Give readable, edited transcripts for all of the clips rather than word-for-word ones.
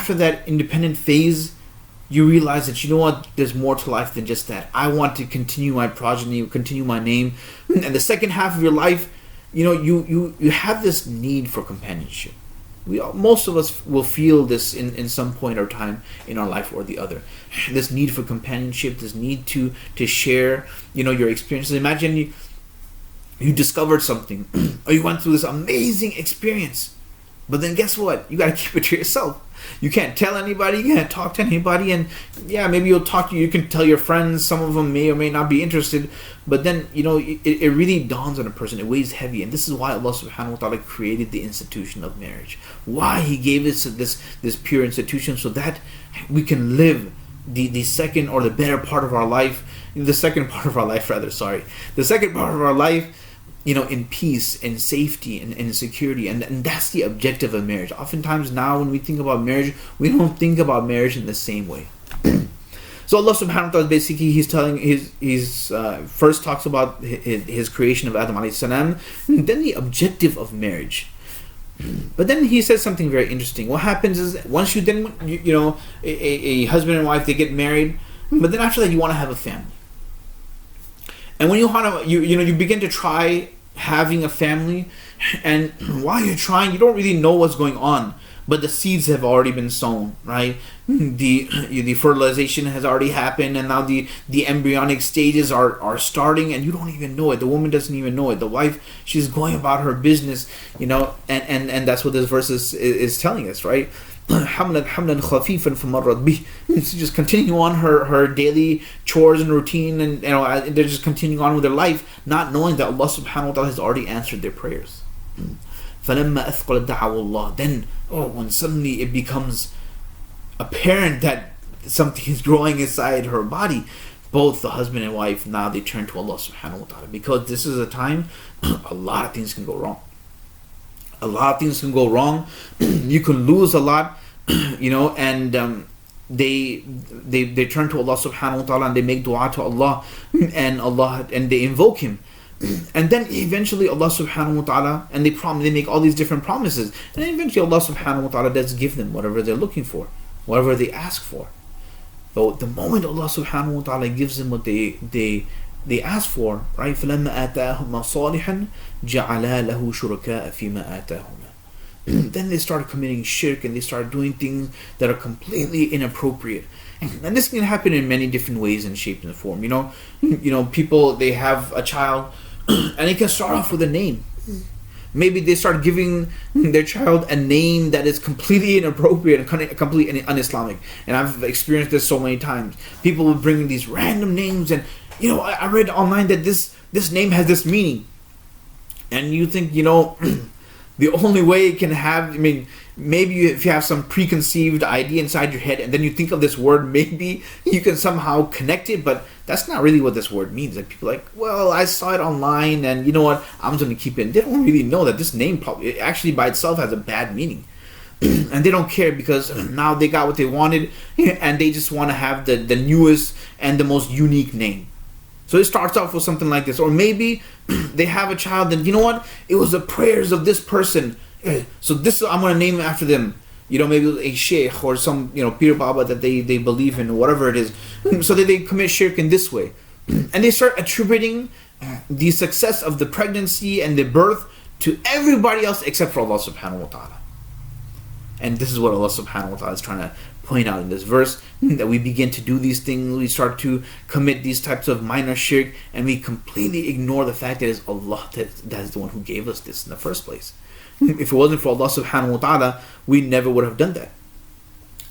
after that independent phase, you realize that, you know what, there's more to life than just that. I want to continue my progeny, continue my name. And the second half of your life, you have this need for companionship. Most of us will feel this in some point or time in our life or the other. This need for companionship, this need to share, your experiences. Imagine you discovered something, or you went through this amazing experience, but then guess what? You got to keep it to yourself. You can't tell anybody, you can't talk to anybody, and yeah, maybe you can tell your friends, some of them may or may not be interested, but then, it really dawns on a person, it weighs heavy, and this is why Allah subhanahu wa ta'ala created the institution of marriage. Why He gave us this pure institution, so that we can live the second or the better part of our life, the second part of our life, in peace and safety and security, and that's the objective of marriage. Oftentimes now when we think about marriage, we don't think about marriage in the same way. So Allah subhanahu wa ta'ala, basically He's telling, He's first talks about his creation of Adam alayhi salam, then the objective of marriage. But then He says something very interesting. What happens is, once a husband and wife, they get married, but then after that you want to have a family. And when you begin to try having a family, and while you're trying, you don't really know what's going on, but the seeds have already been sown, right? The fertilization has already happened, and now the embryonic stages are starting, and you don't even know it. The woman doesn't even know it. The wife, she's going about her business, and that's what this verse is telling us, right? حملا خفيفا فمرت به. So just continue on her daily chores and routine, and they're just continuing on with their life, not knowing that Allah subhanahu wa ta'ala has already answered their prayers. فلما أثقل دعوا الله. Then when suddenly it becomes apparent that something is growing inside her body, both the husband and wife, now they turn to Allah subhanahu wa ta'ala, because this is a time a lot of things can go wrong. You can lose a lot, and they turn to Allah subhanahu wa ta'ala, and they make dua to Allah, and they invoke Him. And then eventually Allah subhanahu wa ta'ala, and they make all these different promises, and then eventually Allah subhanahu wa ta'ala does give them whatever they're looking for, whatever they ask for. But the moment Allah subhanahu wa ta'ala gives them what they ask for, right? فَلَمَّا آتَاهُمَا صَالِحًا جَعَلَا لَهُ شُرَكَاءَ فِيمَا آتَاهُمَا. Then they start committing shirk, and they start doing things that are completely inappropriate. And this can happen in many different ways and shapes and form. People, they have a child, and it can start off with a name. Maybe they start giving their child a name that is completely inappropriate and completely un-Islamic. And I've experienced this so many times. People will bring these random names, and I read online that this name has this meaning. And you think, the only way it can have, maybe if you have some preconceived idea inside your head, and then you think of this word, maybe you can somehow connect it, but that's not really what this word means. Like, people are like, well, I saw it online, and you know what, I'm going to keep it. And they don't really know that this name probably actually by itself has a bad meaning. And they don't care, because now they got what they wanted, and they just want to have the newest and the most unique name. So it starts off with something like this. Or maybe they have a child, and you know what, it was the prayers of this person, so this, I'm going to name it after them. Maybe a sheikh or some Pir Baba that they believe in, or whatever it is. So that they commit shirk in this way, and they start attributing the success of the pregnancy and the birth to everybody else except for Allah subhanahu wa ta'ala. And this is what Allah subhanahu wa ta'ala is trying to point out in this verse, that we begin to do these things, we start to commit these types of minor shirk, and we completely ignore the fact that it's Allah that is the one who gave us this in the first place. If it wasn't for Allah subhanahu wa ta'ala, we never would have done that.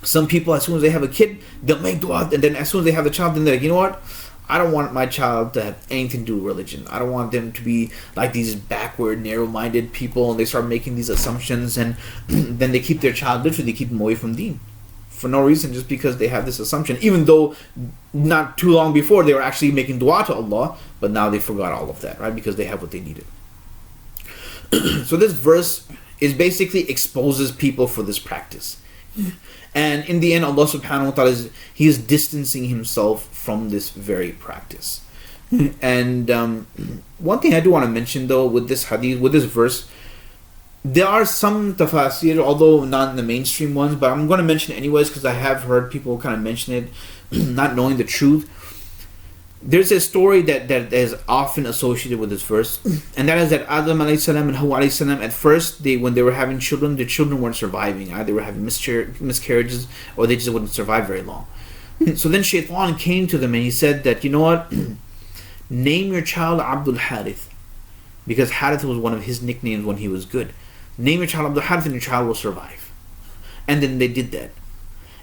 Some people, as soon as they have a kid, they'll make dua, and then as soon as they have a child, then they're like, you know what, I don't want my child to have anything to do with religion. I don't want them to be like these backward, narrow-minded people, and they start making these assumptions, and then they keep their child, literally keep them away from deen for no reason, just because they have this assumption, even though not too long before they were actually making dua to Allah, but now they forgot all of that, right? Because they have what they needed. So this verse is basically exposes people for this practice. And in the end, Allah subhanahu wa ta'ala He is distancing Himself from this very practice. And one thing I do want to mention though with this hadith, with this verse, There are some tafsir, although not in the mainstream ones, but I'm going to mention it anyways because I have heard people kind of mention it, not knowing the truth. There's a story that is often associated with this verse, and that is that Adam alayhi salam and Hawa alayhi salam, at first, when they were having children, the children weren't surviving. Either they were having miscarriages, or they just wouldn't survive very long. So then Shaitan came to them and he said that, you know what, name your child Abdul Harith, because Harith was one of his nicknames when he was good. Name your child Abdul Harith and your child will survive. And then they did that.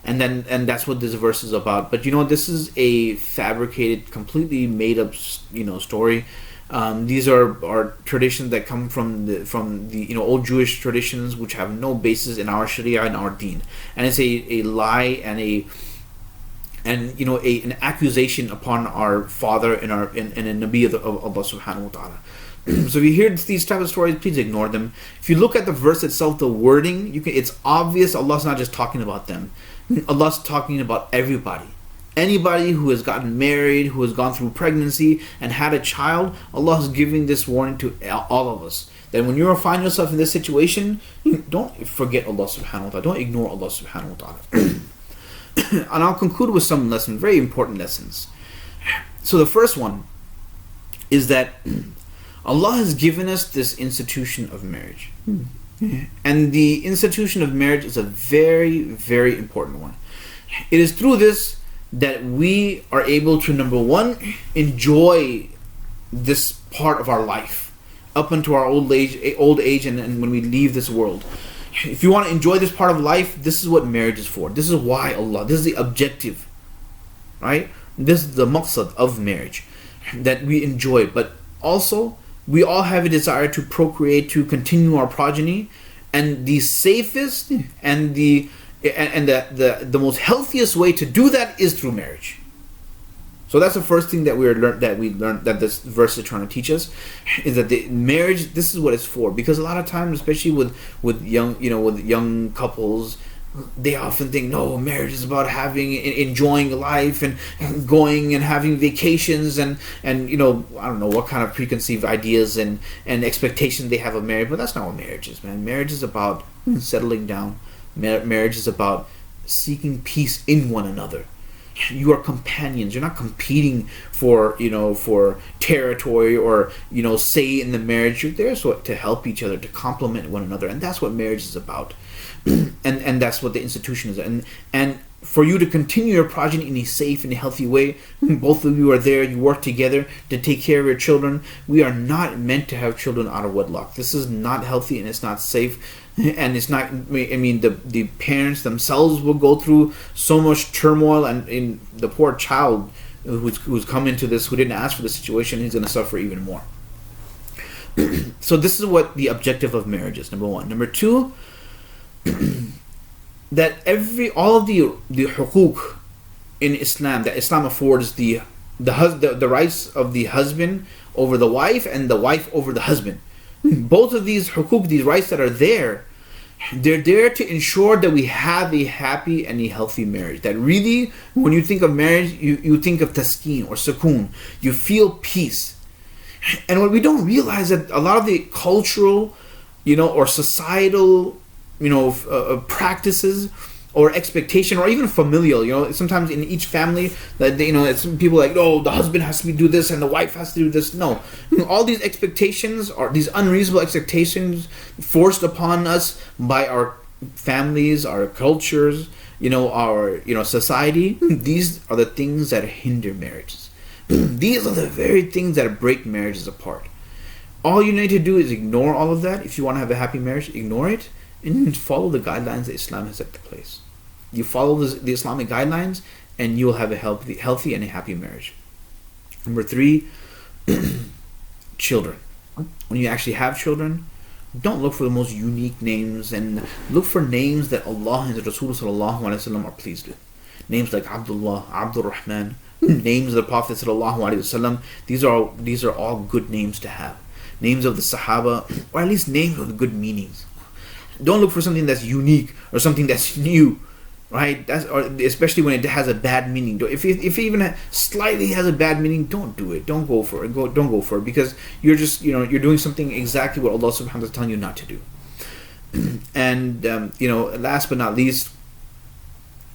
And that's what this verse is about. But this is a fabricated, completely made up story. These are traditions that come from the old Jewish traditions, which have no basis in our Sharia and our Deen. And it's a lie and an accusation upon our father and a Nabi of Allah subhanahu wa ta'ala. So if you hear these type of stories, please ignore them. If you look at the verse itself, the wording, it's obvious Allah's not just talking about them. Allah's talking about everybody. Anybody who has gotten married, who has gone through pregnancy and had a child, Allah is giving this warning to all of us. That when you find yourself in this situation, don't forget Allah subhanahu wa ta'ala. Don't ignore Allah subhanahu wa ta'ala. And I'll conclude with some lessons, very important lessons. So the first one is that Allah has given us this institution of marriage. And the institution of marriage is a very, very important one. It is through this that we are able to, number one, enjoy this part of our life up until our old age and when we leave this world. If you want to enjoy this part of life, this is what marriage is for. This is why this is the objective, right? This is the maqsad of marriage, that we enjoy. But also, we all have a desire to procreate, to continue our progeny, and the safest and the most healthiest way to do that is through marriage. So that's the first thing that we learned that this verse is trying to teach us, is that the marriage, this is what it's for. Because a lot of times, especially with young couples, they often think, no, marriage is about enjoying life and going and having vacations and I don't know what kind of preconceived ideas and expectations they have of marriage. But that's not what marriage is, man. Marriage is about settling down. Marriage is about seeking peace in one another. You are companions. You're not competing for territory or say in the marriage. You're there to help each other, to complement one another, and that's what marriage is about. And that's what the institution is. And for you to continue your progeny in a safe and a healthy way, both of you are there, you work together to take care of your children. We are not meant to have children out of wedlock. This is not healthy and it's not safe. And it's not, the parents themselves will go through so much turmoil, and in the poor child who's come into this, who didn't ask for the situation, he's going to suffer even more. So this is what the objective of marriage is, number one. Number two, that all of the hukuk in Islam, that Islam affords the rights of the husband over the wife and the wife over the husband. Both of these hukuk, these rights that are there, they're there to ensure that we have a happy and a healthy marriage. That really, when you think of marriage, you think of taskeen or sukoon. You feel peace. And what we don't realize that a lot of the cultural, or societal, practices or expectation, or even familial, sometimes in each family that it's people like, oh, the husband has to do this and the wife has to do this. No, all these expectations are these unreasonable expectations forced upon us by our families, our cultures, our society. These are the things that hinder marriages. These are the very things that break marriages apart. All you need to do is ignore all of that. If you want to have a happy marriage, ignore it and follow the guidelines that Islam has set in place. You follow the Islamic guidelines and you will have a healthy and a happy marriage. Number three, children. When you actually have children, don't look for the most unique names, and look for names that Allah and Rasul sallallahu alaihi wasallam are pleased with. Names like Abdullah, Abdul Rahman, names of the Prophet sallallahu alaihi wasallam. These are all good names to have. Names of the Sahaba, or at least names with good meanings. Don't look for something that's unique or something that's new, right? Especially when it has a bad meaning. If it even slightly has a bad meaning, don't do it. Don't go for it. Don't go for it, because you're just you're doing something exactly what Allah subhanahu wa ta'ala is telling you not to do. And last but not least,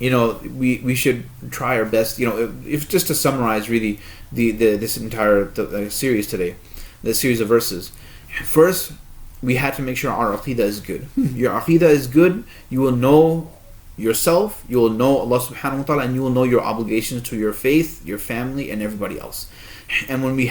we should try our best. If just to summarize really this entire series today, the series of verses. First, we had to make sure our aqidah is good. Your aqidah is good, you will know yourself, you will know Allah subhanahu wa ta'ala, and you will know your obligations to your faith, your family, and everybody else. And when we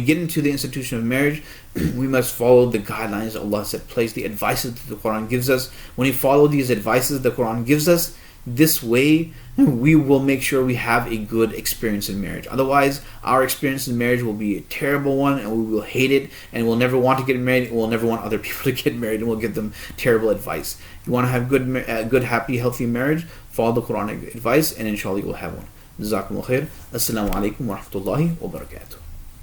get into the institution of marriage, we must follow the guidelines that Allah has placed, the advices that the Quran gives us. When we follow these advices the Quran gives us, this way we will make sure we have a good experience in marriage. Otherwise, our experience in marriage will be a terrible one, and we will hate it, and we'll never want to get married, and we'll never want other people to get married, and we'll give them terrible advice. If you want to have good, happy, healthy marriage, follow the Quranic advice, and inshallah you will have one. Jazakumullah khair. Assalamu alaikum wa rahmatullahi wa barakatuh.